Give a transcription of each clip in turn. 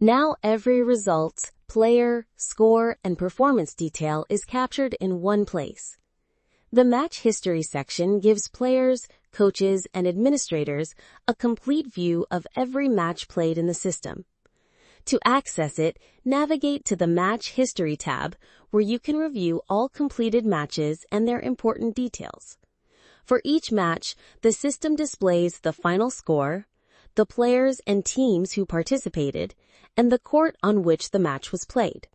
Now every result, player, score, and performance detail is captured in one place. The Match History section gives players, coaches, and administrators a complete view of every match played in the system. To access it, navigate to the Match History tab, where you can review all completed matches and their important details. For each match, the system displays the final score, the players and teams who participated, and the court on which the match was played.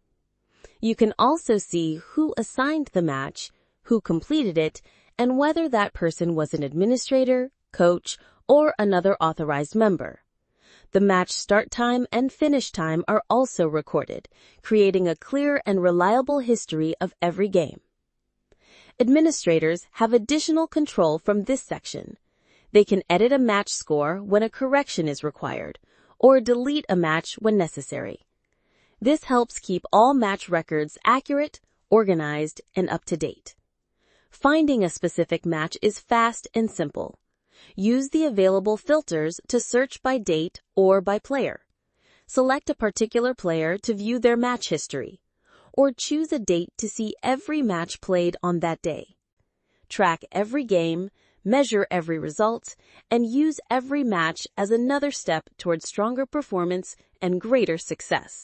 You can also see who assigned the match, who completed it, and whether that person was an administrator, coach, or another authorized member. The match start time and finish time are also recorded, creating a clear and reliable history of every game. Administrators have additional control from this section. They can edit a match score when a correction is required, or delete a match when necessary. This helps keep all match records accurate, organized, and up to date. Finding a specific match is fast and simple. Use the available filters to search by date or by player. Select a particular player to view their match history, or choose a date to see every match played on that day. Track every game, measure every result, and use every match as another step towards stronger performance and greater success.